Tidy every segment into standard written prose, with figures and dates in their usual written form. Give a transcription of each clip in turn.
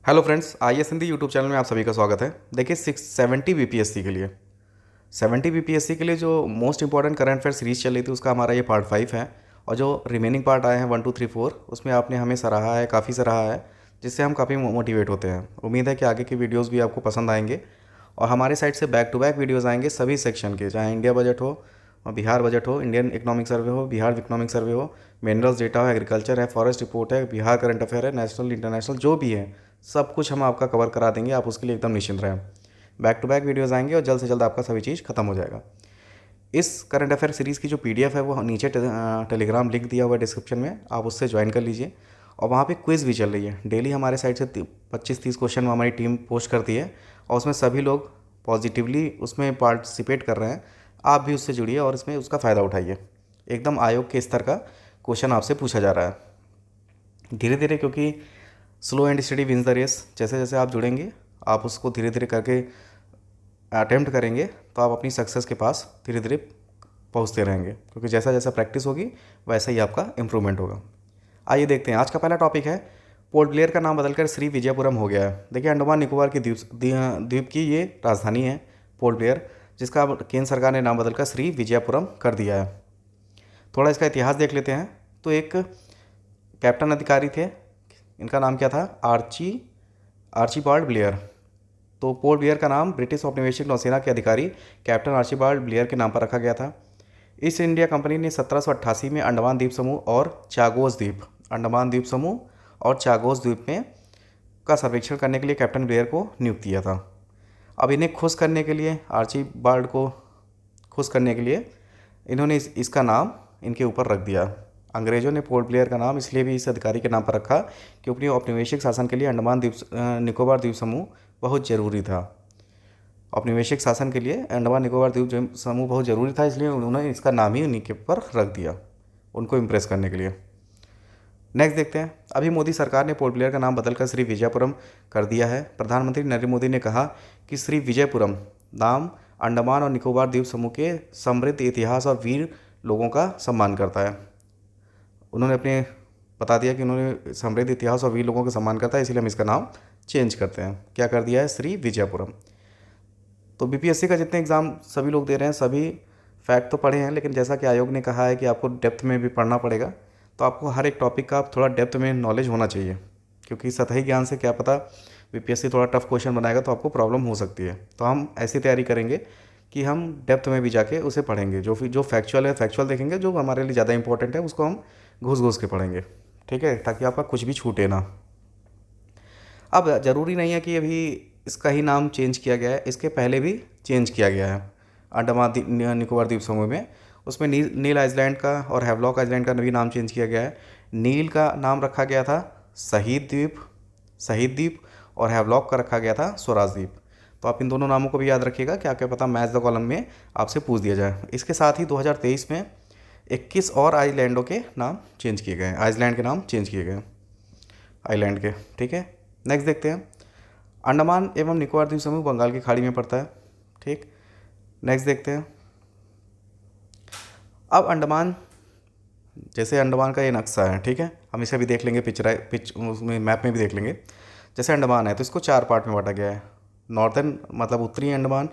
Hello friends, IAS Hindi YouTube channel में आप सभी का स्वागत है। देखिए 670 बीपीएससी के लिए 70 बीपीएससी के लिए जो most important current affair series चल रही थी उसका हमारा ये पार्ट 5 है। और जो रिमेनिंग पार्ट आए हैं 1 2 3 4 उसमें आपने हमें सराहा है, काफ़ी सराहा है, जिससे हम काफ़ी मोटिवेट होते हैं। उम्मीद है कि आगे की वीडियोज़ भी आपको पसंद आएंगे और हमारे साइड से बैक टू बैक वीडियोज़ आएंगे सभी सेक्शन के, चाहे इंडिया बजट हो, बिहार बजट हो, इंडियन इकोनॉमिक सर्वे हो, बिहार इकोनॉमिक सर्वे हो, मिनरल्स डेटा हो, एग्रीकल्चर है, फॉरेस्ट रिपोर्ट है, बिहार करंट अफेयर है, नेशनल इंटरनेशनल जो भी है सब कुछ हम आपका कवर करा देंगे। आप उसके लिए एकदम निश्चिंत रहें। बैक टू बैक वीडियोज़ आएंगे और जल्द से जल्द आपका सभी चीज़ खत्म हो जाएगा। इस करंट अफेयर सीरीज़ की जो PDF है वो नीचे टेलीग्राम लिंक दिया हुआ है डिस्क्रिप्शन में, आप उससे ज्वाइन कर लीजिए। और वहाँ पे क्विज़ भी चल रही है डेली, हमारे साइड से 25-30 क्वेश्चन हमारी टीम पोस्ट करती है और उसमें सभी लोग पॉजिटिवली उसमें पार्टिसिपेट कर रहे हैं। आप भी उससे जुड़िए और इसमें उसका फ़ायदा उठाइए। एकदम आयोग के स्तर का क्वेश्चन आपसे पूछा जा रहा है धीरे धीरे, क्योंकि slow and steady wins the race. जैसे जैसे आप जुड़ेंगे, आप उसको धीरे धीरे करके अटेम्प्ट करेंगे तो आप अपनी सक्सेस के पास धीरे धीरे पहुंचते रहेंगे, क्योंकि जैसा जैसा प्रैक्टिस होगी वैसा ही आपका इम्प्रूवमेंट होगा। आइए देखते हैं। आज का पहला टॉपिक है, पोर्ट ब्लेयर का नाम बदलकर श्री विजयपुरम हो गया है। देखिए अंडमान निकोबार की द्वीप की ये राजधानी है पोर्ट ब्लेयर, जिसका अब केंद्र सरकार ने नाम बदलकर श्री विजयपुरम कर दिया है। थोड़ा इसका इतिहास देख लेते हैं। तो एक कैप्टन अधिकारी थे, इनका नाम क्या था, आर्चीबाल्ड ब्लेयर। तो पोर्ट ब्लेयर का नाम ब्रिटिश औपनिवेशिक नौसेना के अधिकारी कैप्टन आर्चीबाल्ड ब्लेयर के नाम पर रखा गया था। ईस्ट इंडिया कंपनी ने 1788 में अंडमान द्वीप समूह और चागोस द्वीप, अंडमान द्वीप समूह और चागोस द्वीप में का सर्वेक्षण करने के लिए कैप्टन ब्लेयर को नियुक्त किया था। अब इन्हें खुश करने के लिए, आर्चीबाल्ड को खुश करने के लिए इन्होंने इसका नाम इनके ऊपर रख दिया। अंग्रेज़ों ने पोर्ट ब्लेयर का नाम इसलिए भी इस अधिकारी के नाम पर रखा क्योंकि औपनिवेशिक शासन के लिए अंडमान द्वीप निकोबार द्वीप समूह बहुत ज़रूरी था। औपनिवेशिक शासन के लिए अंडमान निकोबार द्वीप समूह बहुत ज़रूरी था, इसलिए उन्होंने इसका नाम ही उन्हीं के ऊपर रख दिया, उनको इम्प्रेस करने के लिए। नेक्स्ट देखते हैं। अभी मोदी सरकार ने पोर्ट ब्लेयर का नाम बदलकर श्री विजयपुरम कर दिया है। प्रधानमंत्री नरेंद्र मोदी ने कहा कि श्री विजयपुरम नाम अंडमान और निकोबार द्वीप समूह के समृद्ध इतिहास और वीर लोगों का सम्मान करता है। उन्होंने अपने बता दिया कि उन्होंने समृद्ध इतिहास और वीर लोगों का सम्मान करता है, इसलिए हम इसका नाम चेंज करते हैं। क्या कर दिया है, श्री विजयपुरम। तो बीपीएससी का जितने एग्ज़ाम सभी लोग दे रहे हैं, सभी फैक्ट तो पढ़े हैं, लेकिन जैसा कि आयोग ने कहा है कि आपको डेप्थ में भी पढ़ना पड़ेगा, तो आपको हर एक टॉपिक का थोड़ा डेप्थ में नॉलेज होना चाहिए, क्योंकि सतही ज्ञान से क्या पता बीपीएससी थोड़ा टफ क्वेश्चन बनाएगा तो आपको प्रॉब्लम हो सकती है। तो हम ऐसी तैयारी करेंगे कि हम डेप्थ में भी जाके उसे पढ़ेंगे, जो फैक्चुअल है फैक्चुअल देखेंगे, जो हमारे लिए ज़्यादा इंपॉर्टेंट है उसको हम घुस घुस के पढ़ेंगे, ठीक है, ताकि आपका कुछ भी छूटे ना। अब ज़रूरी नहीं है कि अभी इसका ही नाम चेंज किया गया है, इसके पहले भी चेंज किया गया है अंडमान निकोबार द्वीप समूह में। उसमें नील आइलैंड का और हैवलॉक आइलैंड का भी नाम चेंज किया गया है। नील का नाम रखा गया था शहीद द्वीप और हैवलॉक का रखा गया था स्वराज द्वीप। तो आप इन दोनों नामों को भी याद रखिएगा, क्या क्या पता मैच द कॉलम में आपसे पूछ दिया जाए। इसके साथ ही 2023 में 21 और आइलैंडों के नाम चेंज किए गए, आइसलैंड के नाम चेंज किए गए आइलैंड के, ठीक है। नेक्स्ट देखते हैं। अंडमान एवं निकोबार द्वीप समूह बंगाल की खाड़ी में पड़ता है, ठीक। नेक्स्ट देखते हैं। अब अंडमान, जैसे अंडमान का ये नक्शा है, ठीक है, हम इसे भी देख लेंगे, पिच उसमें मैप में भी देख लेंगे। जैसे अंडमान है तो इसको 4 पार्ट में बांटा गया है। नॉर्दर्न मतलब उत्तरी अंडमान,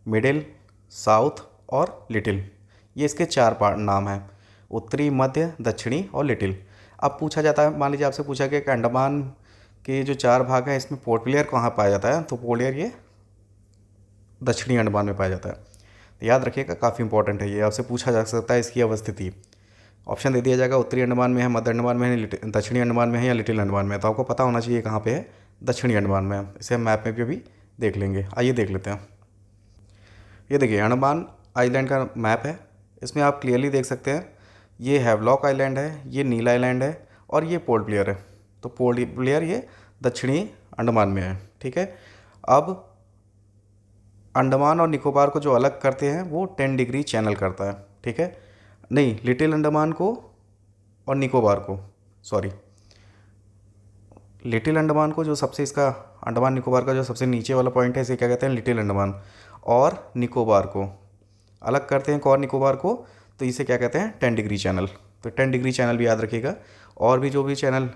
मिडिल, साउथ और लिटिल, ये इसके 4 पार्ट नाम हैं, उत्तरी, मध्य, दक्षिणी और लिटिल। अब पूछा जाता है, मान लीजिए आपसे पूछा गया कि अंडमान के जो 4 भाग हैं इसमें पोर्ट ब्लेयर कहाँ पाया जाता है, तो पोर्ट ब्लेयर ये दक्षिणी अंडमान में पाया जाता है। तो याद रखिएगा, काफ़ी इंपॉर्टेंट है ये, आपसे पूछा जा सकता है इसकी अवस्थिति। ऑप्शन दे दिया जाएगा उत्तरी अंडमान में है, मध्य अंडमान में है, दक्षिणी अंडमान में है या लिटिल अंडमान में है। तो आपको पता होना चाहिए कहाँ पे है, दक्षिणी अंडमान में है। इसे हम मैप में भी देख लेंगे। आइए देख लेते हैं। ये देखिए अंडमान आइलैंड का मैप है, इसमें आप क्लियरली देख सकते हैं ये हैवलॉक आइलैंड है, ये नील आइलैंड है और ये पोर्ट ब्लेयर है। तो पोर्ट ब्लेयर ये दक्षिणी अंडमान में है, ठीक है। अब अंडमान और निकोबार को जो अलग करते हैं वो 10 डिग्री चैनल करता है, ठीक है। नहीं, लिटिल अंडमान को और निकोबार को, सॉरी, लिटिल अंडमान को जो सबसे इसका अंडमान निकोबार का जो सबसे नीचे वाला पॉइंट है इसे क्या कहते हैं, लिटिल अंडमान। और निकोबार को अलग करते हैं, और निकोबार को, तो इसे क्या कहते हैं, 10 डिग्री चैनल। तो 10 डिग्री चैनल भी याद रखिएगा। और भी जो भी चैनल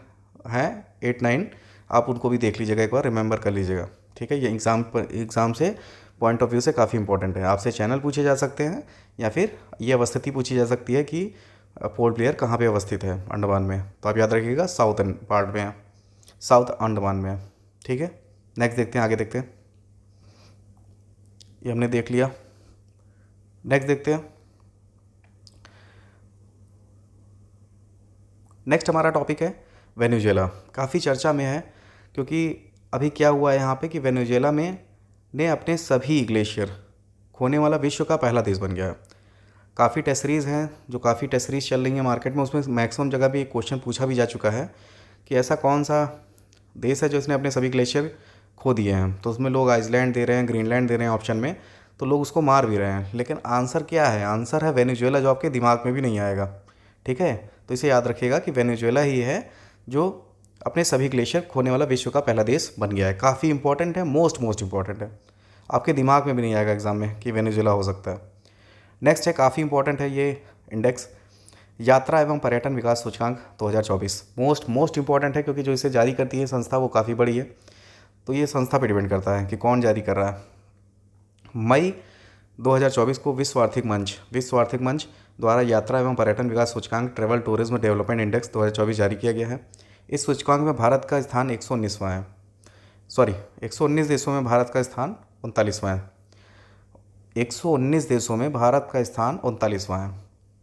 हैं 8 9 आप उनको भी देख लीजिएगा, एक बार रिमेंबर कर लीजिएगा, ठीक है। ये एग्ज़ाम से पॉइंट ऑफ व्यू से काफ़ी इंपॉर्टेंट है। आपसे चैनल पूछे जा सकते हैं या फिर ये अवस्थिति पूछी जा सकती है कि पोर्ट ब्लेयर कहाँ पे अवस्थित है अंडमान में, तो आप याद रखिएगा साउथ पार्ट में है, साउथ अंडमान में है, ठीक है। नेक्स्ट देखते हैं, आगे देखते हैं। ये हमने देख लिया। नेक्स्ट देखते हैं। नेक्स्ट हमारा टॉपिक है वेनेजुएला। काफ़ी चर्चा में है क्योंकि अभी क्या हुआ है यहाँ पे कि वेनेजुएला में ने अपने सभी ग्लेशियर खोने वाला विश्व का पहला देश बन गया है। काफ़ी टेस्ट सीरीज़ हैं, जो काफ़ी टेस्ट सीरीज़ चल रही हैं मार्केट में, उसमें मैक्सिमम जगह भी एक क्वेश्चन पूछा भी जा चुका है कि ऐसा कौन सा देश है जो इसने अपने सभी ग्लेशियर खो दिए हैं। तो उसमें लोग आइसलैंड दे रहे हैं, ग्रीनलैंड दे रहे हैं ऑप्शन में, तो लोग उसको मार भी रहे हैं, लेकिन आंसर क्या है? आंसर है वेनेजुएला, जो आपके दिमाग में भी नहीं आएगा, ठीक है। तो इसे याद रखिएगा कि वेनेजुएला ही है जो अपने सभी ग्लेशियर खोने वाला विश्व का पहला देश बन गया है। काफ़ी इंपॉर्टेंट है, मोस्ट इंपॉर्टेंट है, आपके दिमाग में भी नहीं आएगा एग्जाम में कि वेनेजुएला हो सकता है। नेक्स्ट है, काफ़ी इंपॉर्टेंट है ये इंडेक्स, यात्रा एवं पर्यटन विकास सूचकांक 2024। मोस्ट इंपॉर्टेंट है क्योंकि जो इसे जारी करती है संस्था वो काफ़ी बड़ी है, तो ये संस्था पर डिपेंड करता है कि कौन जारी कर रहा है। मई 2024 को विश्व आर्थिक मंच द्वारा यात्रा एवं पर्यटन विकास सूचकांक ट्रैवल टूरिज्म डेवलपमेंट इंडेक्स 2024 जारी किया गया है। इस सूचकांक में भारत का स्थान 119वां है, 119 देशों में भारत का स्थान 39वां है। 119 देशों में भारत का स्थान 39वां है।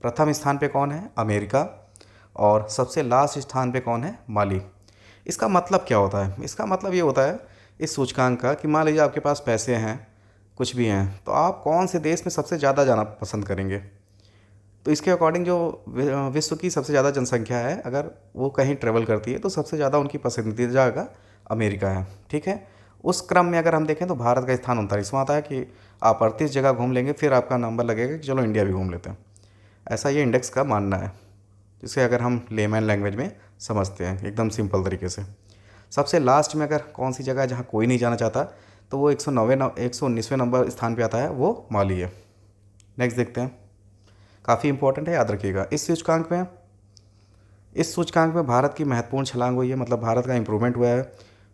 प्रथम स्थान पे कौन है? अमेरिका। और सबसे लास्ट स्थान पे कौन है? माली। इसका मतलब क्या होता है? इसका मतलब ये होता है इस सूचकांक का कि मान लीजिए आपके पास पैसे हैं, कुछ भी हैं, तो आप कौन से देश में सबसे ज़्यादा जाना पसंद करेंगे। तो इसके अकॉर्डिंग जो विश्व की सबसे ज़्यादा जनसंख्या है, अगर वो कहीं ट्रेवल करती है तो सबसे ज़्यादा उनकी पसंदीदा जगह अमेरिका है, ठीक है। उस क्रम में अगर हम देखें तो भारत का स्थान 39वां आता है कि आप 38 जगह घूम लेंगे, फिर आपका नंबर लगेगा कि चलो इंडिया भी घूम लेते हैं। ऐसा ये इंडेक्स का मानना है, जिसे अगर हम लेमैन लैंग्वेज में समझते हैं एकदम सिंपल तरीके से। सबसे लास्ट में अगर कौन सी जगह जहाँ कोई नहीं जाना चाहता, तो वो 119वें नंबर स्थान पे आता है, वो माली है। नेक्स्ट देखते हैं, काफ़ी इंपॉर्टेंट है, याद रखिएगा। इस सूचकांक में भारत की महत्वपूर्ण छलांग हुई है, मतलब भारत का इंप्रूवमेंट हुआ है।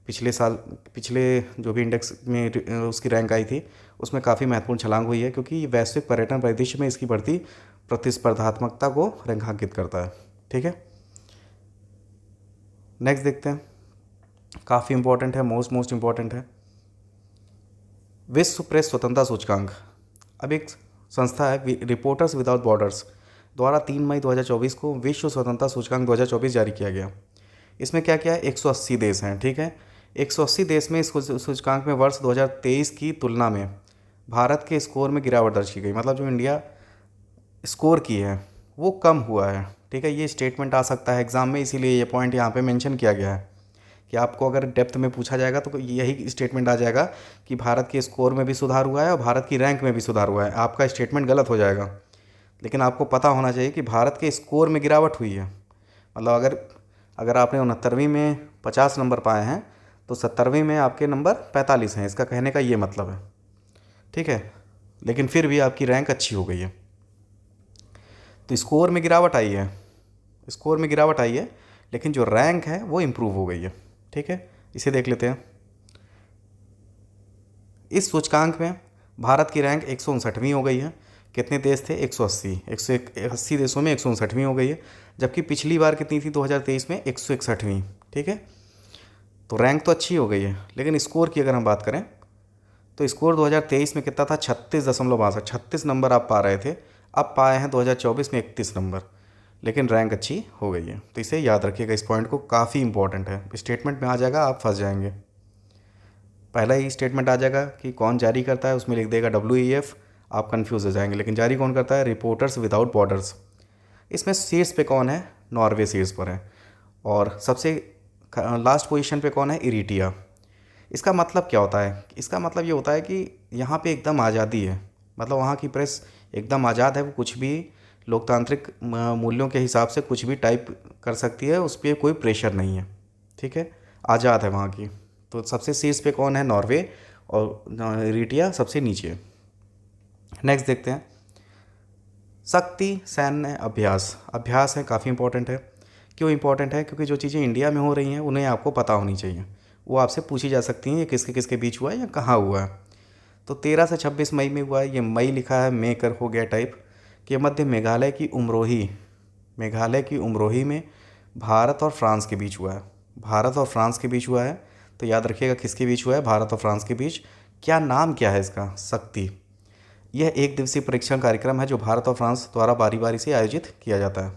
पिछले जो भी इंडेक्स में उसकी रैंक आई थी, उसमें काफ़ी महत्वपूर्ण छलांग हुई है, क्योंकि वैश्विक पर्यटन परिदृश्य में इसकी बढ़ती प्रतिस्पर्धात्मकता को रेखांकित करता है, ठीक है। नेक्स्ट देखते हैं, काफ़ी इंपॉर्टेंट है, मोस्ट इंपॉर्टेंट है, विश्व प्रेस स्वतंत्रता सूचकांक। अब एक संस्था है रिपोर्टर्स विदाउट बॉर्डर्स द्वारा 3 मई 2024 को विश्व स्वतंत्रता सूचकांक 2024 जारी किया गया। इसमें क्या क्या है? 180 देश हैं, ठीक है। 180 देश में इस सूचकांक में वर्ष 2023 की तुलना में भारत के स्कोर में गिरावट दर्ज की गई, मतलब जो इंडिया स्कोर की है वो कम हुआ है, ठीक है। ये स्टेटमेंट आ सकता है एग्ज़ाम में, इसीलिए ये पॉइंट यहाँ पे मेंशन किया गया है कि आपको अगर डेप्थ में पूछा जाएगा तो यही स्टेटमेंट आ जाएगा कि भारत के स्कोर में भी सुधार हुआ है और भारत की रैंक में भी सुधार हुआ है। आपका स्टेटमेंट गलत हो जाएगा, लेकिन आपको पता होना चाहिए कि भारत के स्कोर में गिरावट हुई है। मतलब अगर आपने 69वीं में 50 नंबर पाए हैं, तो 70वीं में आपके नंबर 45 हैं, इसका कहने का ये मतलब है, ठीक है। लेकिन फिर भी आपकी रैंक अच्छी हो गई है, तो स्कोर में गिरावट आई है, लेकिन जो रैंक है वो इम्प्रूव हो गई है, ठीक है। इसे देख लेते हैं। इस सूचकांक में भारत की रैंक 159वीं हो गई है। कितने देश थे? 180 देशों में 159वीं हो गई है, जबकि पिछली बार कितनी थी 2023 में? 161वीं, ठीक है। तो रैंक तो अच्छी हो गई है, लेकिन स्कोर की अगर हम बात करें तो स्कोर 2023 में कितना था? 36 नंबर आप पा रहे थे, अब पाए हैं 2024 में 31 नंबर, लेकिन रैंक अच्छी हो गई है। तो इसे याद रखिएगा, इस पॉइंट को, काफ़ी इंपॉर्टेंट है। स्टेटमेंट में आ जाएगा, आप फंस जाएंगे। पहला ही स्टेटमेंट आ जाएगा कि कौन जारी करता है, उसमें लिख देगा WEF, आप कंफ्यूज हो जाएंगे। लेकिन जारी कौन करता है? Reporters without borders. इसमें शीर्ष पे कौन है? नॉर्वे शीर्ष पर है। और सबसे लास्ट पोजीशन पे कौन है? इरिटिया। इसका मतलब क्या होता है? इसका मतलब ये होता है कि यहाँ पे एकदम आज़ादी है, मतलब वहाँ की प्रेस एकदम आज़ाद है, वो कुछ भी लोकतांत्रिक मूल्यों के हिसाब से कुछ भी टाइप कर सकती है, उस पर कोई प्रेशर नहीं है, ठीक है, आज़ाद है वहाँ की। तो सबसे शीर्ष पे कौन है? नॉर्वे, और इरिटिया सबसे नीचे है। नेक्स्ट देखते हैं, शक्ति सैन्य अभ्यास है, काफ़ी इंपॉर्टेंट है। क्यों इंपॉर्टेंट है? क्योंकि जो चीज़ें इंडिया में हो रही हैं उन्हें आपको पता होनी चाहिए। वो आपसे पूछी जा सकती हैं, ये किसके किसके बीच हुआ है या कहाँ हुआ है। तो 13 से 26 मई में हुआ है, ये मई लिखा है, मे कर हो गया टाइप। कि मध्य मेघालय की उमरोही में भारत और फ्रांस के बीच हुआ है। भारत और फ्रांस के बीच हुआ है, तो याद रखिएगा किसके बीच हुआ है, भारत और फ्रांस के बीच। क्या नाम क्या है इसका, शक्ति। यह एक दिवसीय परीक्षण कार्यक्रम है जो भारत और फ्रांस द्वारा बारी बारी से आयोजित किया जाता है।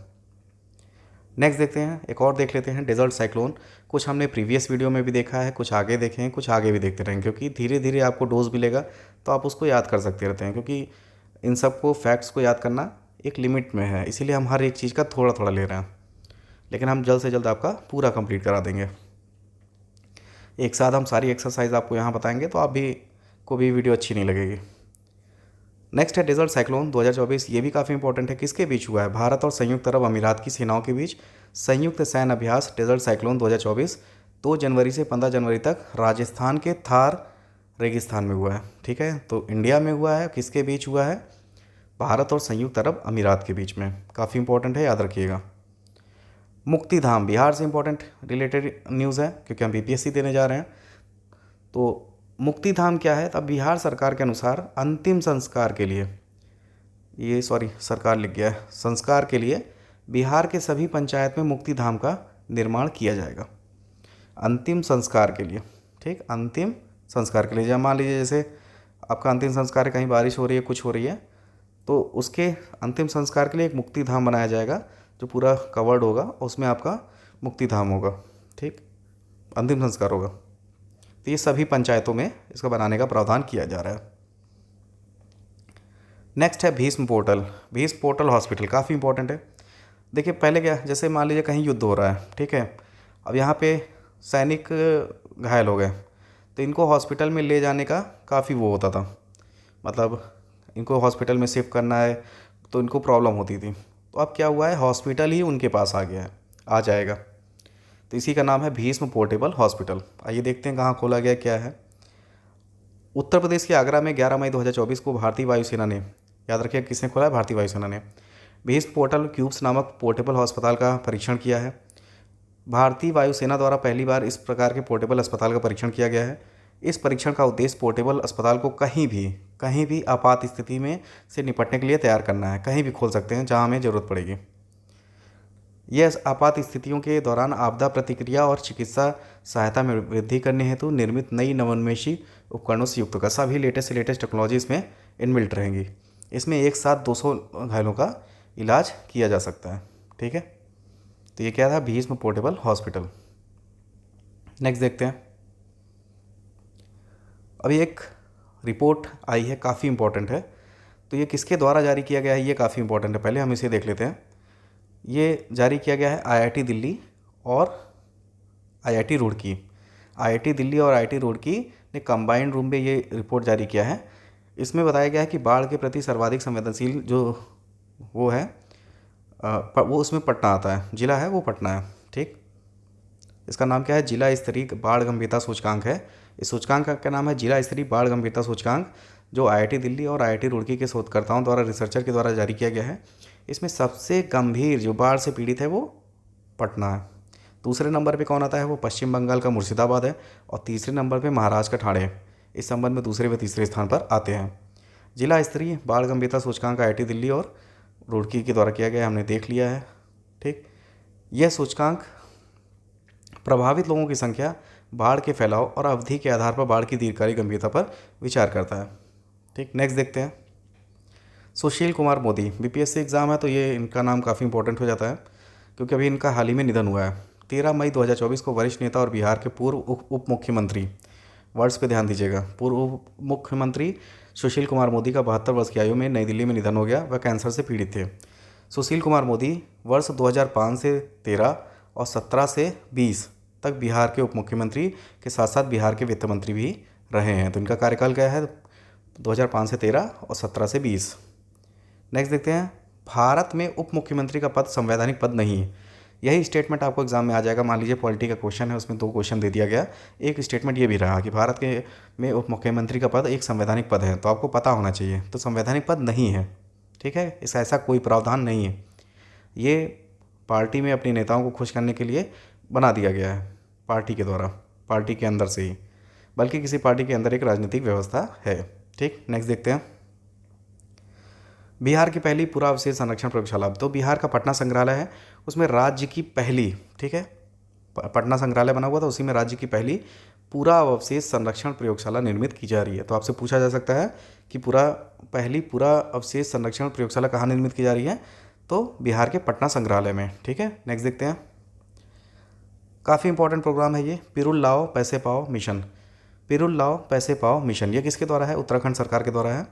नेक्स्ट देखते हैं, एक और देख लेते हैं, डेजर्ट साइक्लोन। कुछ हमने प्रीवियस वीडियो में भी देखा है, कुछ आगे देखें, कुछ आगे भी देखते रहें, क्योंकि धीरे धीरे आपको डोज मिलेगा तो आप उसको याद कर सकते रहते हैं। क्योंकि इन सबको फैक्ट्स को याद करना एक लिमिट में है, इसीलिए हम हर एक चीज़ का थोड़ा थोड़ा ले रहे हैं, लेकिन हम जल्द से जल्द आपका पूरा कंप्लीट करा देंगे। एक साथ हम सारी एक्सरसाइज आपको यहाँ बताएंगे तो आप भी को भी वीडियो अच्छी नहीं लगेगी। नेक्स्ट है डेजर्ट साइक्लोन 2024। ये भी काफ़ी इंपॉर्टेंट है। किसके बीच हुआ है, भारत और संयुक्त अरब अमीरात की सेनाओं के बीच संयुक्त सैन्य अभ्यास डेजर्ट साइक्लोन 2024 2 जनवरी से 15 जनवरी तक राजस्थान के थार रेगिस्तान में हुआ है। ठीक है, तो इंडिया में हुआ है, किसके बीच हुआ है, भारत और संयुक्त अरब अमीरात के बीच में। काफ़ी इंपॉर्टेंट है, याद रखिएगा। मुक्तिधाम बिहार से इंपॉर्टेंट रिलेटेड न्यूज़ है, क्योंकि हम बीपीएससी देने जा रहे हैं। तो मुक्तिधाम क्या है, तब बिहार सरकार के अनुसार अंतिम संस्कार के लिए, ये सॉरी सरकार लिख गया है, संस्कार के लिए बिहार के सभी पंचायत में मुक्तिधाम का निर्माण किया जाएगा। अंतिम संस्कार के लिए, ठीक, अंतिम संस्कार के लिए। जब मान लीजिए जैसे आपका अंतिम संस्कार है, कहीं बारिश हो रही है, कुछ हो रही है, तो उसके अंतिम संस्कार के लिए एक मुक्तिधाम बनाया जाएगा जो पूरा कवर्ड होगा, उसमें आपका मुक्तिधाम होगा। ठीक, अंतिम संस्कार होगा। तो ये सभी पंचायतों में इसका बनाने का प्रावधान किया जा रहा है। नेक्स्ट है Bhishma portal. Bhishma portal hospital काफ़ी इंपॉर्टेंट है। देखिए पहले क्या, जैसे मान लीजिए कहीं युद्ध हो रहा है, ठीक है, अब यहाँ पे सैनिक घायल हो गए, तो इनको हॉस्पिटल में ले जाने का काफ़ी वो होता था, मतलब इनको हॉस्पिटल में शिफ्ट करना है तो इनको प्रॉब्लम होती थी। तो अब क्या हुआ है, हॉस्पिटल ही उनके पास आ गया है, आ जाएगा। तो इसी का नाम है भीष्म पोर्टेबल हॉस्पिटल। आइए देखते हैं कहाँ खोला गया, क्या है। उत्तर प्रदेश के आगरा में 11 मई 2024 को भारतीय वायुसेना ने, याद रखिए किसने खोला है, भारतीय वायुसेना ने भीष्म पोर्टल क्यूब्स नामक पोर्टेबल अस्पताल का परीक्षण किया है। भारतीय वायुसेना द्वारा पहली बार इस प्रकार के पोर्टेबल अस्पताल का परीक्षण किया गया है। इस परीक्षण का उद्देश्य पोर्टेबल अस्पताल को कहीं भी आपात स्थिति में से निपटने के लिए तैयार करना है। कहीं भी खोल सकते हैं जहां हमें ज़रूरत पड़ेगी। यह आपात स्थितियों के दौरान आपदा प्रतिक्रिया और चिकित्सा सहायता में वृद्धि करने हेतु निर्मित नई नवोन्मेषी उपकरणों से युक्त होगा। सभी लेटेस्ट से लेटेस्ट टेक्नोलॉजी इसमें इनबिल्ट रहेंगी। इसमें एक साथ 200 घायलों का इलाज किया जा सकता है। ठीक है, तो ये क्या था, भीष्म पोर्टेबल हॉस्पिटल। नेक्स्ट देखते हैं, अभी एक रिपोर्ट आई है, काफ़ी इंपॉर्टेंट है। तो ये किसके द्वारा जारी किया गया है, ये काफ़ी इंपॉर्टेंट है, पहले हम इसे देख लेते हैं। ये जारी किया गया है आईआईटी दिल्ली और आईआईटी रुड़की। आईआईटी दिल्ली और आईआईटी रुड़की ने कंबाइंड रूम में ये रिपोर्ट जारी किया है। इसमें बताया गया है कि बाढ़ के प्रति सर्वाधिक संवेदनशील जो वो है वो उसमें पटना आता है, जिला है वो पटना है। ठीक, इसका नाम क्या है, जिला स्तरीय बाढ़ गंभीरता सूचकांक है। इस सूचकांक का नाम है जिला स्तरीय बाढ़ गंभीरता सूचकांक, जो आईआईटी दिल्ली और आईआईटी रुड़की के शोधकर्ताओं द्वारा, रिसर्चर के द्वारा जारी किया गया है। इसमें सबसे गंभीर जो बाढ़ से पीड़ित है वो पटना है। दूसरे नंबर पे कौन आता है, वो पश्चिम बंगाल का मुर्शिदाबाद है, और तीसरे नंबर पे महाराष्ट्र का ठाणे है। इस संबंध में दूसरे व तीसरे स्थान पर आते हैं। जिला स्तरीय बाढ़ गंभीरता सूचकांक आईआईटी दिल्ली और रुड़की के द्वारा किया गया, हमने देख लिया है। ठीक, यह सूचकांक प्रभावित लोगों की संख्या, बाढ़ के फैलाव और अवधि के आधार पर बाढ़ की दीर्घकालिक गंभीरता पर विचार करता है। ठीक, नेक्स्ट देखते हैं, सुशील कुमार मोदी। बीपीएससी एग्ज़ाम है तो ये इनका नाम काफ़ी इंपॉर्टेंट हो जाता है, क्योंकि अभी इनका हाल ही में निधन हुआ है। 13 मई 2024 को वरिष्ठ नेता और बिहार के पूर्व उप मुख्यमंत्री, वर्ष पे ध्यान दीजिएगा, पूर्व उप मुख्यमंत्री सुशील कुमार मोदी का 72 वर्ष की आयु में नई दिल्ली में निधन हो गया। वह कैंसर से पीड़ित थे। सुशील कुमार मोदी वर्ष 2005 से 13 और 17 से 20 तक बिहार के उप मुख्यमंत्री के साथ साथ बिहार के वित्त मंत्री भी रहे हैं। तो इनका कार्यकाल क्या है, 2005 से 13 और 17 से 20। नेक्स्ट देखते हैं, भारत में उप मुख्यमंत्री का पद संवैधानिक पद नहीं है। यही स्टेटमेंट आपको एग्जाम में आ जाएगा। मान लीजिए पॉलिटी का क्वेश्चन है, उसमें 2 क्वेश्चन दे दिया गया, एक स्टेटमेंट ये भी रहा कि भारत के में उप मुख्यमंत्री का पद एक संवैधानिक पद है, तो आपको पता होना चाहिए। तो संवैधानिक पद नहीं है, ठीक है, इसका ऐसा कोई प्रावधान नहीं है। ये पार्टी में अपने नेताओं को खुश करने के लिए बना दिया गया है पार्टी के द्वारा। पार्टी के अंदर से ही, बल्कि किसी पार्टी के अंदर एक राजनीतिक व्यवस्था है। ठीक, नेक्स्ट देखते हैं। बिहार की पहली पुरावशेष संरक्षण प्रयोगशाला, तो बिहार का पटना संग्रहालय है, उसमें राज्य की पहली, ठीक है, पटना संग्रहालय बना हुआ था, उसी में राज्य की पहली पुरावशेष संरक्षण प्रयोगशाला निर्मित की जा रही है। तो आपसे पूछा जा सकता है कि पहली पुरावशेष संरक्षण प्रयोगशाला कहाँ निर्मित की जा रही है, तो बिहार के पटना संग्रहालय में। ठीक है, नेक्स्ट देखते हैं। काफ़ी इंपॉर्टेंट प्रोग्राम है ये, पिरुल लाओ पैसे पाओ मिशन। पिरुल लाओ पैसे पाओ मिशन, ये किसके द्वारा है? उत्तराखंड सरकार के द्वारा है।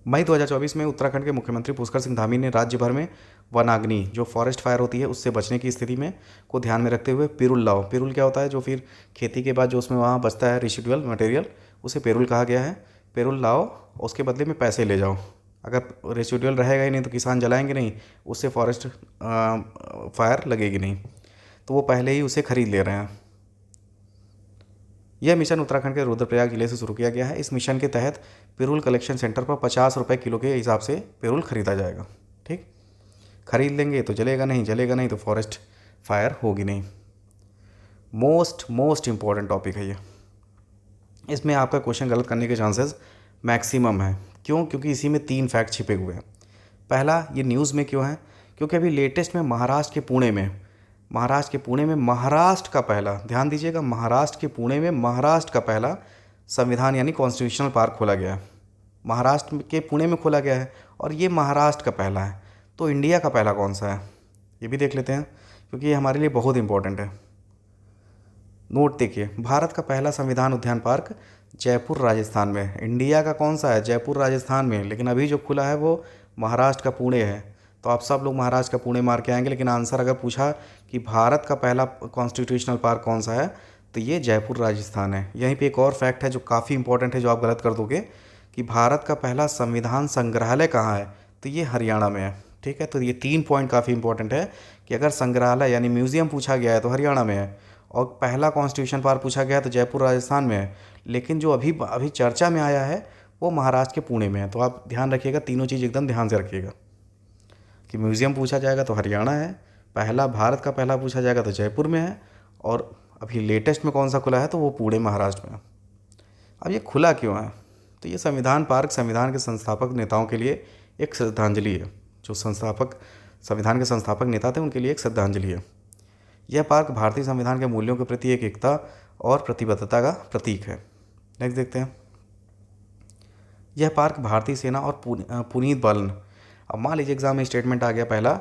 मई 2024 में उत्तराखंड के मुख्यमंत्री पुष्कर सिंह धामी ने राज्य भर में वनाग्नि, जो फॉरेस्ट फायर होती है, उससे बचने की स्थिति में को ध्यान में रखते हुए पिरुल लाओ, पिरुल क्या होता है, जो फिर खेती के बाद जो उसमें वहाँ बचता है रेसिडुअल मटेरियल, उसे पिरुल कहा गया है। पिरुल लाओ, उसके बदले में पैसे ले जाओ। अगर रेसिडुअल रहेगा ही नहीं तो किसान जलाएंगे नहीं, उससे फॉरेस्ट फायर लगेगी नहीं, तो वो पहले ही उसे खरीद ले रहे हैं। यह मिशन उत्तराखंड के रुद्रप्रयाग जिले से शुरू किया गया है। इस मिशन के तहत पिरुल कलेक्शन सेंटर पर 50 रुपये किलो के हिसाब से पिरुल खरीदा जाएगा। ठीक, खरीद लेंगे तो जलेगा नहीं, जलेगा नहीं तो फॉरेस्ट फायर होगी नहीं। मोस्ट इम्पॉर्टेंट टॉपिक है ये, इसमें आपका क्वेश्चन गलत करने के चांसेस मैक्सिमम है। क्यों? क्योंकि इसी में 3 फैक्ट छिपे हुए हैं। पहला, ये न्यूज़ में क्यों है? क्योंकि अभी लेटेस्ट में महाराष्ट्र के पुणे में महाराष्ट्र का पहला, ध्यान दीजिएगा, महाराष्ट्र के पुणे में महाराष्ट्र का पहला संविधान यानी कॉन्स्टिट्यूशनल पार्क खोला गया है। महाराष्ट्र के पुणे में खोला गया है और ये महाराष्ट्र का पहला है। तो इंडिया का पहला कौन सा है, ये भी देख लेते हैं, क्योंकि ये हमारे लिए बहुत इंपॉर्टेंट है। नोट देखिए, भारत का पहला संविधान उद्यान पार्क जयपुर राजस्थान में है। इंडिया का कौन सा है? जयपुर राजस्थान में, लेकिन अभी जो खुला है वो महाराष्ट्र का पुणे है। तो आप सब लोग महाराष्ट्र का पुणे मार के आएंगे, लेकिन आंसर अगर पूछा कि भारत का पहला कॉन्स्टिट्यूशनल पार्क कौन सा है, तो ये जयपुर राजस्थान है। यहीं पे एक और फैक्ट है जो काफ़ी इंपॉर्टेंट है, जो आप गलत कर दोगे, कि भारत का पहला संविधान संग्रहालय कहाँ है, तो ये हरियाणा में है। ठीक है, तो ये 3 पॉइंट काफ़ी इंपॉर्टेंट है कि अगर संग्रहालय यानी म्यूजियम पूछा गया है तो हरियाणा में है, और पहला कॉन्स्टिट्यूशन पार्क पूछा गया है तो जयपुर राजस्थान में है, लेकिन जो अभी चर्चा में आया है वो महाराष्ट्र के पुणे में है। तो आप ध्यान रखिएगा, तीनों चीज़ एकदम ध्यान से रखिएगा कि म्यूज़ियम पूछा जाएगा तो हरियाणा है, पहला भारत का पहला पूछा जाएगा तो जयपुर में है, और अभी लेटेस्ट में कौन सा खुला है तो वो पुणे महाराष्ट्र में है। अब ये खुला क्यों है? तो ये संविधान पार्क संविधान के संस्थापक नेताओं के लिए एक श्रद्धांजलि है। जो संविधान के संस्थापक नेता थे उनके लिए एक श्रद्धांजलि है। यह पार्क भारतीय संविधान के मूल्यों के प्रति एक एकता और प्रतिबद्धता का प्रतीक है। नेक्स्ट देखते हैं। यह पार्क भारतीय सेना और पुनीत बालन, अब मान लीजिए एग्जाम में स्टेटमेंट आ गया पहला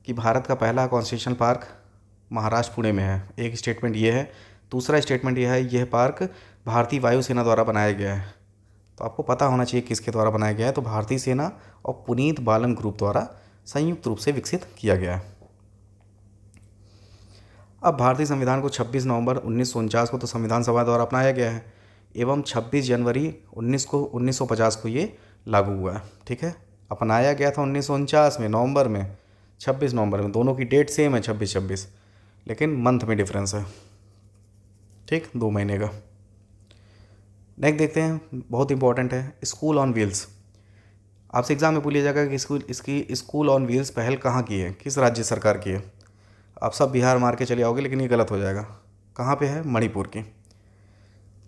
कि भारत का पहला कॉन्स्टिट्यूशनल पार्क महाराष्ट्र पुणे में है, एक स्टेटमेंट ये है। दूसरा स्टेटमेंट यह है, यह पार्क भारतीय वायुसेना द्वारा बनाया गया है। तो आपको पता होना चाहिए किसके द्वारा बनाया गया है, तो भारतीय सेना और पुनीत बालन ग्रुप द्वारा संयुक्त रूप से विकसित किया गया है। अब भारतीय संविधान को 26 नवंबर 1949 को तो संविधान सभा द्वारा अपनाया गया है, एवं 26 जनवरी 1950 को ये लागू हुआ है। ठीक है, अपनाया गया था 1949 में नवंबर में, 26 नवंबर में, दोनों की डेट सेम है 26-26, लेकिन मंथ में डिफरेंस है। ठीक, 2 महीने का। नेक्स्ट देखते हैं, बहुत इंपॉर्टेंट है, स्कूल ऑन व्हील्स। आपसे एग्जाम में पूछा जाएगा कि इसकी स्कूल ऑन व्हील्स पहल कहाँ की है, किस राज्य सरकार की है। आप सब बिहार मार के चले आओगे, लेकिन ये गलत हो जाएगा। कहाँ पे है? मणिपुर की।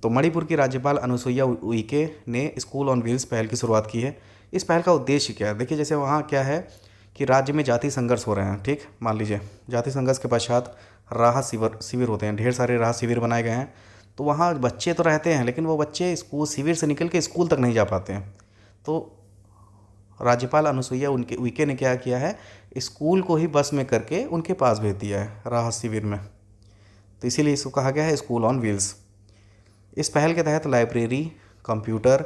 तो मणिपुर की राज्यपाल अनुसुईया उइके ने स्कूल ऑन व्हील्स पहल की शुरुआत की है। इस पहल का उद्देश्य क्या है? देखिए, जैसे वहाँ क्या है कि राज्य में जाति संघर्ष हो रहे हैं। ठीक, मान लीजिए जाति संघर्ष के पश्चात राहत शिविर होते हैं, ढेर सारे राहत शिविर बनाए गए हैं। तो वहाँ बच्चे तो रहते हैं, लेकिन वो बच्चे स्कूल शिविर से निकल के स्कूल तक नहीं जा पाते हैं। तो राज्यपाल अनुसुईया उइके ने क्या किया है, स्कूल को ही बस में करके उनके पास भेज दिया है राहत शिविर में। तो इसीलिए इसको कहा गया है स्कूल ऑन व्हील्स। इस पहल के तहत लाइब्रेरी, कंप्यूटर,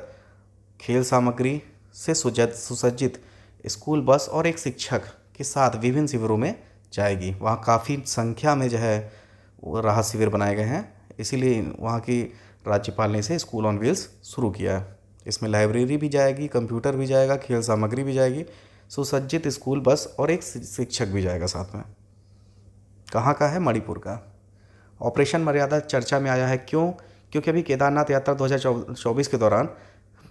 खेल सामग्री से सुसज्जित स्कूल बस और एक शिक्षक के साथ विभिन्न शिविरों में जाएगी। वहाँ काफ़ी संख्या में जो है वो राहत शिविर बनाए गए हैं, इसीलिए वहाँ की राज्यपाल ने इसे स्कूल ऑन व्हील्स शुरू किया है। इसमें लाइब्रेरी भी जाएगी, कंप्यूटर भी जाएगा, खेल सामग्री भी जाएगी, सुसज्जित स्कूल बस और एक शिक्षक भी जाएगा साथ में। कहाँ का है? मणिपुर का। ऑपरेशन मर्यादा चर्चा में आया है, क्यों? क्योंकि अभी केदारनाथ यात्रा 2024 के दौरान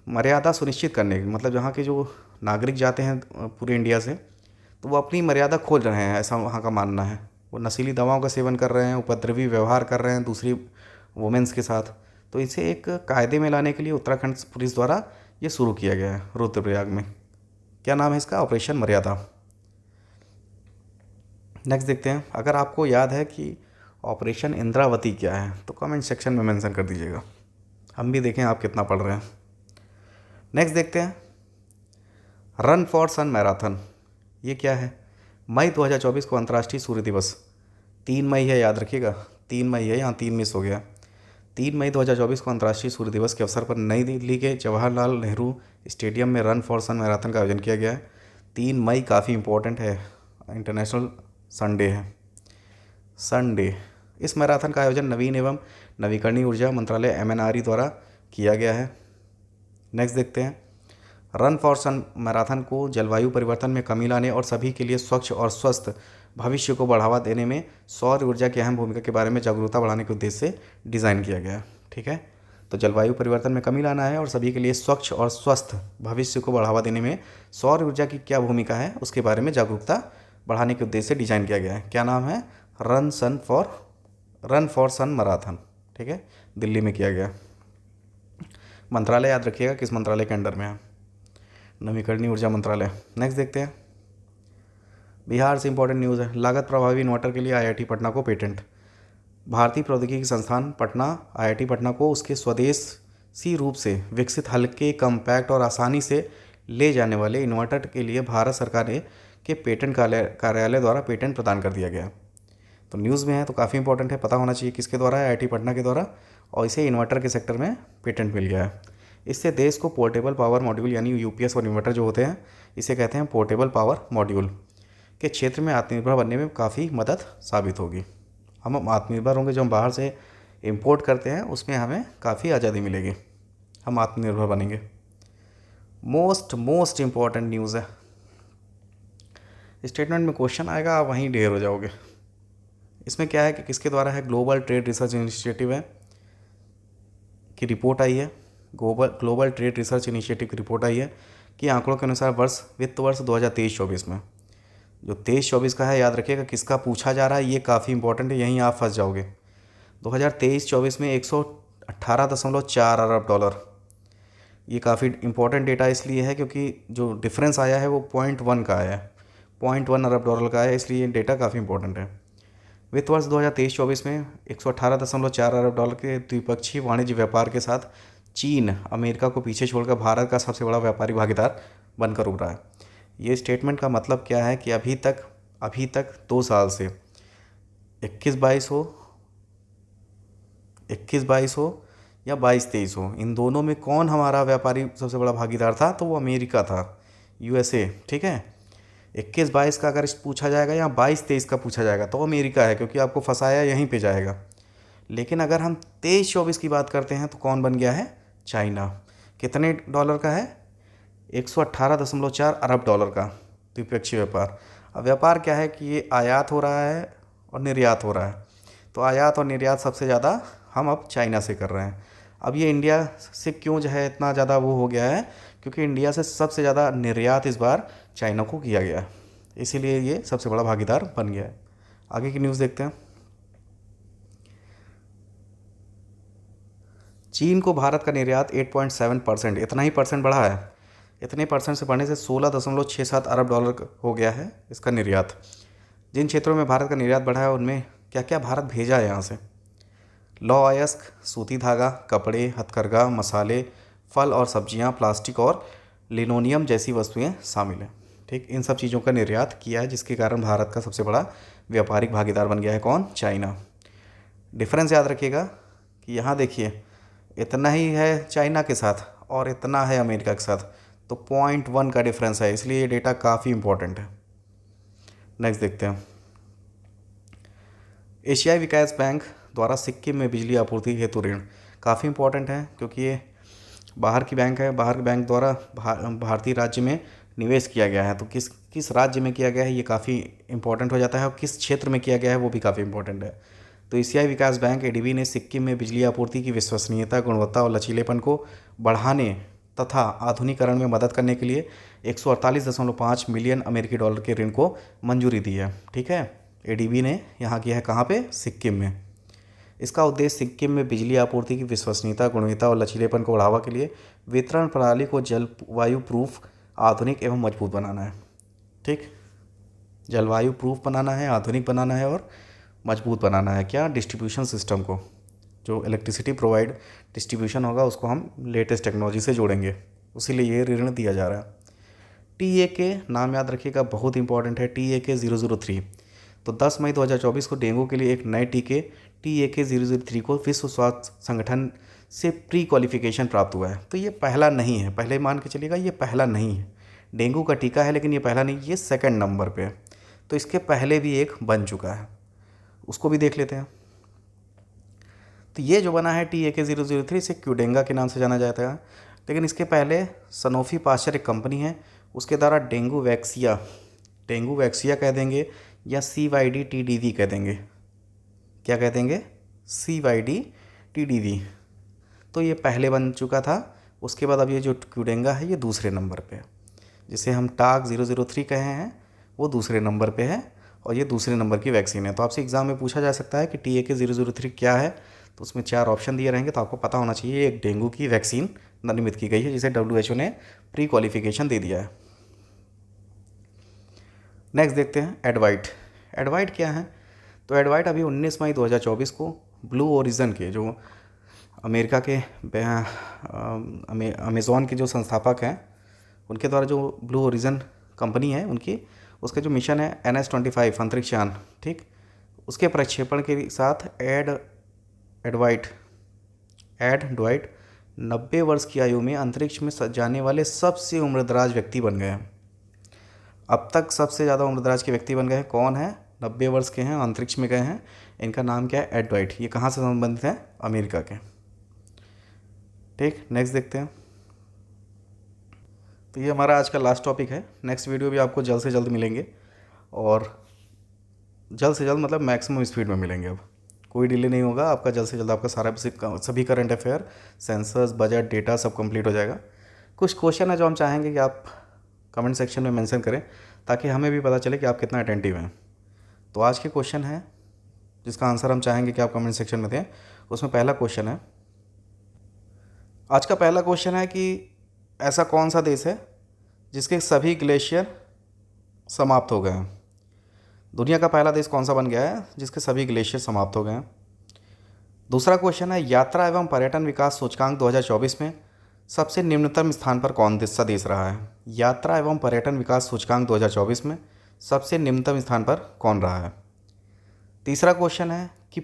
मर्यादा सुनिश्चित करने की, मतलब जहाँ के जो नागरिक जाते हैं पूरे इंडिया से, तो वो अपनी मर्यादा खोल रहे हैं, ऐसा वहाँ का मानना है। वो नशीली दवाओं का सेवन कर रहे हैं, उपद्रवी व्यवहार कर रहे हैं दूसरी वुमेंस के साथ। तो इसे एक कायदे में लाने के लिए उत्तराखंड पुलिस द्वारा ये शुरू किया गया है रुद्रप्रयाग में। क्या नाम है इसका? ऑपरेशन मर्यादा। नेक्स्ट देखते हैं, अगर आपको याद है कि ऑपरेशन इंद्रावती क्या है तो कमेंट सेक्शन में मेंशन कर दीजिएगा, हम भी देखें आप कितना पढ़ रहे हैं। नेक्स्ट देखते हैं, रन फॉर सन मैराथन ये क्या है? मई 2024 को अंतर्राष्ट्रीय सूर्य दिवस, 3 मई है, याद रखिएगा 3 मई है, यहाँ 3 मिस हो गया। 3 मई 2024 को अंतर्राष्ट्रीय सूर्य दिवस के अवसर पर नई दिल्ली के जवाहरलाल नेहरू स्टेडियम में रन फॉर सन मैराथन का आयोजन किया गया है। 3 मई काफ़ी इंपॉर्टेंट है, इंटरनेशनल संडे है, संडे। इस मैराथन का आयोजन नवीन एवं नवीकरणीय ऊर्जा मंत्रालय MNRE द्वारा किया गया है। नेक्स्ट देखते हैं, रन फॉर सन मैराथन को जलवायु परिवर्तन में कमी लाने और सभी के लिए स्वच्छ और स्वस्थ भविष्य को बढ़ावा देने में सौर ऊर्जा की अहम भूमिका के बारे में जागरूकता बढ़ाने के उद्देश्य से डिज़ाइन किया गया है। ठीक है, तो जलवायु परिवर्तन में कमी लाना है और सभी के लिए स्वच्छ और स्वस्थ भविष्य को बढ़ावा देने में सौर ऊर्जा की क्या भूमिका है उसके बारे में जागरूकता बढ़ाने के उद्देश्य से डिज़ाइन किया गया है। क्या नाम है? Run for sun marathon. ठीक है, दिल्ली में किया गया। मंत्रालय याद रखिएगा किस मंत्रालय के अंडर में है, नवीकरणीय ऊर्जा मंत्रालय। नेक्स्ट देखते हैं, बिहार से इंपॉर्टेंट न्यूज़ है, लागत प्रभावी इन्वर्टर के लिए IIT पटना को पेटेंट। भारतीय प्रौद्योगिकी संस्थान पटना IIT पटना को उसके स्वदेशी रूप से विकसित हल्के, कम्पैक्ट और आसानी से ले जाने वाले इन्वर्टर के लिए भारत सरकार के पेटेंट कार्यालय द्वारा पेटेंट प्रदान कर दिया गया। तो न्यूज़ में है तो काफ़ी इंपॉर्टेंट है, पता होना चाहिए किसके द्वारा है, IIT पटना के द्वारा, और इसे इन्वर्टर के सेक्टर में पेटेंट मिल गया है। इससे देश को पोर्टेबल पावर मॉड्यूल यानी UPS और इन्वर्टर जो होते हैं इसे कहते हैं पोर्टेबल पावर मॉड्यूल के क्षेत्र में आत्मनिर्भर बनने में काफ़ी मदद साबित होगी। हम आत्मनिर्भर होंगे, जो हम बाहर से इंपोर्ट करते हैं उसमें हमें काफ़ी आज़ादी मिलेगी, हम आत्मनिर्भर बनेंगे। मोस्ट इम्पॉर्टेंट न्यूज़ है, स्टेटमेंट में क्वेश्चन आएगा आप वहीं ढेर हो जाओगे। इसमें क्या है कि किसके द्वारा है? ग्लोबल ट्रेड रिसर्च इनिशिएटिव है की रिपोर्ट आई है, ग्लोबल ट्रेड रिसर्च इनिशिएटिव की रिपोर्ट आई है कि आंकड़ों के अनुसार वित्त वर्ष 2023-24 में, जो 23-24 का है याद रखिएगा किसका पूछा जा रहा है, ये काफ़ी इंपॉर्टेंट है, यहीं आप फंस जाओगे। 2023-24 में 118.4 अरब डॉलर, ये काफ़ी इंपॉर्टेंट डेटा इसलिए है क्योंकि जो डिफरेंस आया है वो 0.1 का आया है, 0.1 अरब डॉलर का है, इसलिए ये डेटा काफ़ी इंपॉर्टेंट है। वित्त वर्ष 2023-24 में 118.4 अरब डॉलर के द्विपक्षीय वाणिज्य व्यापार के साथ चीन अमेरिका को पीछे छोड़कर भारत का सबसे बड़ा व्यापारिक भागीदार बनकर उभरा है। ये स्टेटमेंट का मतलब क्या है कि अभी तक 2 साल से 21-22 हो या 22-23 हो, इन दोनों में कौन हमारा व्यापारी सबसे बड़ा भागीदार था? तो वो अमेरिका था, USA। ठीक है, 21-22 का अगर पूछा जाएगा या 22-23 का पूछा जाएगा तो अमेरिका है, क्योंकि आपको फंसाया यहीं पे जाएगा। लेकिन अगर हम 23-24 की बात करते हैं तो कौन बन गया है? चाइना। कितने डॉलर का है? 118.4 अरब डॉलर का द्विपक्षीय व्यापार। अब व्यापार क्या है कि ये आयात हो रहा है और निर्यात हो रहा है, तो आयात और निर्यात सबसे ज़्यादा हम अब चाइना से कर रहे हैं। अब ये इंडिया से क्यों जो है इतना ज़्यादा वो हो गया है, क्योंकि इंडिया से सबसे ज़्यादा निर्यात इस बार चाइना को किया गया है, इसीलिए ये सबसे बड़ा भागीदार बन गया है। आगे की न्यूज़ देखते हैं, चीन को भारत का निर्यात 8.7% इतना ही परसेंट बढ़ा है, इतने परसेंट से बढ़ने से 16.67 अरब डॉलर हो गया है इसका निर्यात। जिन क्षेत्रों में भारत का निर्यात बढ़ा है उनमें क्या क्या भारत भेजा है यहाँ से? लौह अयस्क, सूती धागा, कपड़े, हथकरघा, मसाले, फल और सब्जियाँ, प्लास्टिक और लिनोनियम जैसी वस्तुएं शामिल हैं। ठीक, इन सब चीज़ों का निर्यात किया है, जिसके कारण भारत का सबसे बड़ा व्यापारिक भागीदार बन गया है कौन? चाइना। डिफरेंस याद रखिएगा कि यहाँ देखिए इतना ही है चाइना के साथ और इतना है अमेरिका के साथ, तो 0.1 का डिफरेंस है, इसलिए ये डेटा काफ़ी इंपॉर्टेंट है। नेक्स्ट देखते हैं, एशियाई विकास बैंक द्वारा सिक्किम में बिजली आपूर्ति हेतु ऋण, काफ़ी इंपॉर्टेंट है क्योंकि ये बाहर की बैंक है, बाहर के बैंक द्वारा भारतीय राज्य में निवेश किया गया है, तो किस राज्य में किया गया है ये काफ़ी इंपॉर्टेंट हो जाता है, और किस क्षेत्र में किया गया है वो भी काफ़ी इंपॉर्टेंट है। तो एशियाई विकास बैंक ADB ने सिक्किम में बिजली आपूर्ति की विश्वसनीयता, गुणवत्ता और लचीलेपन को बढ़ाने तथा आधुनिकीकरण में मदद करने के लिए 148.5 मिलियन अमेरिकी डॉलर के ऋण को मंजूरी दी है। ठीक है, एडीबी ने यहाँ किया है कहाँ पे, सिक्किम में। इसका उद्देश्य सिक्किम में बिजली आपूर्ति की विश्वसनीयता, गुणवत्ता और लचीलेपन को बढ़ावा के लिए वितरण प्रणाली को जलवायु प्रूफ, आधुनिक एवं मजबूत बनाना है। ठीक, जलवायु प्रूफ बनाना है, आधुनिक बनाना है और मजबूत बनाना है। क्या, डिस्ट्रीब्यूशन सिस्टम को, जो इलेक्ट्रिसिटी प्रोवाइड डिस्ट्रीब्यूशन होगा उसको हम लेटेस्ट टेक्नोलॉजी से जोड़ेंगे, उसीलिए ये ऋण दिया जा रहा है। TAK नाम याद रखिएगा, बहुत इंपॉर्टेंट है। TAK 003। तो 10 मई 2024 को डेंगू के लिए एक नए टीके TAK 003 को विश्व स्वास्थ्य संगठन से प्री क्वालिफिकेशन प्राप्त हुआ है। तो ये पहला नहीं है, पहले मान के चलिएगा, ये पहला नहीं है। डेंगू का टीका है लेकिन ये पहला नहीं, ये सेकंड नंबर पे है। तो इसके पहले भी एक बन चुका है, उसको भी देख लेते हैं। तो ये जो बना है TAK 003 से क्यूडेंगा के नाम से जाना जाता है, लेकिन इसके पहले सनोफी पास्चर एक कंपनी है, उसके द्वारा डेंगू वैक्सिया कह देंगे या CYD-TDV कह देंगे। क्या कह देंगे, CYD-TDV। तो ये पहले बन चुका था। उसके बाद अब ये जो क्यूडेंगा है ये दूसरे नंबर पे है, जिसे हम टाक 003 कहे हैं, वो दूसरे नंबर पे है और ये दूसरे नंबर की वैक्सीन है। तो आपसे एग्ज़ाम में पूछा जा सकता है कि TAK 003 क्या है, तो उसमें 4 ऑप्शन दिए रहेंगे, तो आपको पता होना चाहिए एक डेंगू की वैक्सीन निर्मित की गई है, जिसे WHO ने प्री क्वालिफिकेशन दे दिया है। नेक्स्ट देखते हैं एडवाइट क्या है। तो एडवाइट अभी 19 मई 2024 को ब्लू ओरिजन के, जो अमेरिका के अमेज़ॉन के जो संस्थापक हैं, उनके द्वारा जो ब्लू ओरिजन कंपनी है उनकी, उसका जो मिशन है NS-25 अंतरिक्ष यान, ठीक, उसके प्रक्षेपण के साथ एडवाइट 90 वर्ष की आयु में अंतरिक्ष में जाने वाले सबसे उम्रदराज व्यक्ति बन गए हैं। अब तक सबसे ज़्यादा उम्रदराज के व्यक्ति बन गए हैं, कौन है, 90 वर्ष के हैं, अंतरिक्ष में गए हैं। इनका नाम क्या है, एडवाइट। ये कहाँ से संबंधित हैं, अमेरिका के। ठीक, नेक्स्ट देखते हैं। तो ये हमारा आज का लास्ट टॉपिक है। नेक्स्ट वीडियो भी आपको जल्द से जल्द मिलेंगे, और जल्द से जल्द मतलब मैक्सिमम स्पीड में मिलेंगे। अब कोई डिले नहीं होगा, आपका जल्द से जल्द आपका सारा सभी current affair, sensors, budget, data सब कंप्लीट हो जाएगा। कुछ क्वेश्चन है जो हम चाहेंगे कि आप कमेंट सेक्शन में मेंशन करें, ताकि हमें भी पता चले कि आप कितना अटेंटिव हैं। तो आज के क्वेश्चन है जिसका आंसर हम चाहेंगे कि आप कमेंट सेक्शन में दें। उसमें पहला क्वेश्चन है, आज का पहला क्वेश्चन है कि ऐसा कौन सा देश है जिसके सभी ग्लेशियर समाप्त हो गए हैं। दुनिया का पहला देश कौन सा बन गया है जिसके सभी ग्लेशियर समाप्त हो गए हैं। दूसरा क्वेश्चन है, यात्रा एवं पर्यटन विकास सूचकांक 2024 में सबसे निम्नतम स्थान पर कौन सा देश रहा है। यात्रा एवं पर्यटन विकास सूचकांक 2024 में सबसे निम्नतम स्थान पर कौन रहा है। तीसरा क्वेश्चन है कि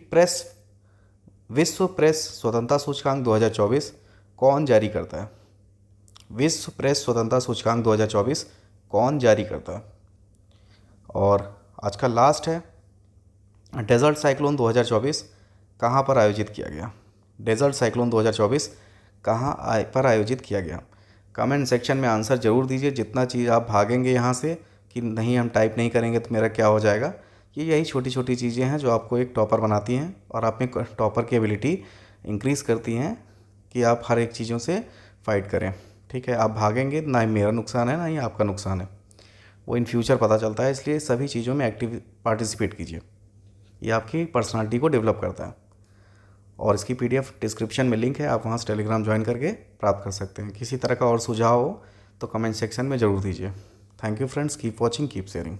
विश्व प्रेस स्वतंत्रता सूचकांक 2024 कौन जारी करता है। विश्व प्रेस स्वतंत्रता सूचकांक 2024 कौन जारी करता है। और आज का लास्ट है, डेजर्ट साइक्लोन 2024 कहाँ पर आयोजित किया गया। डेजर्ट साइक्लोन 2024 कहाँ पर आयोजित किया गया। कमेंट सेक्शन में आंसर ज़रूर दीजिए। जितना चीज़ आप भागेंगे यहाँ से कि नहीं हम टाइप नहीं करेंगे तो मेरा क्या हो जाएगा, ये यही छोटी छोटी चीज़ें हैं जो आपको एक टॉपर बनाती हैं और आप में टॉपर की एबिलिटी इंक्रीज़ करती हैं कि आप हर एक चीज़ों से फाइट करें। ठीक है, आप भागेंगे ना ही मेरा नुकसान है ना ही आपका नुकसान है, वो इन फ्यूचर पता चलता है। इसलिए सभी चीज़ों में एक्टिव पार्टिसिपेट कीजिए, ये आपकी पर्सनालिटी को डेवलप करता है। और इसकी PDF डिस्क्रिप्शन में लिंक है, आप वहाँ से टेलीग्राम ज्वाइन करके प्राप्त कर सकते हैं। किसी तरह का और सुझाव हो तो कमेंट सेक्शन में ज़रूर दीजिए। Thank you friends, keep watching, keep sharing.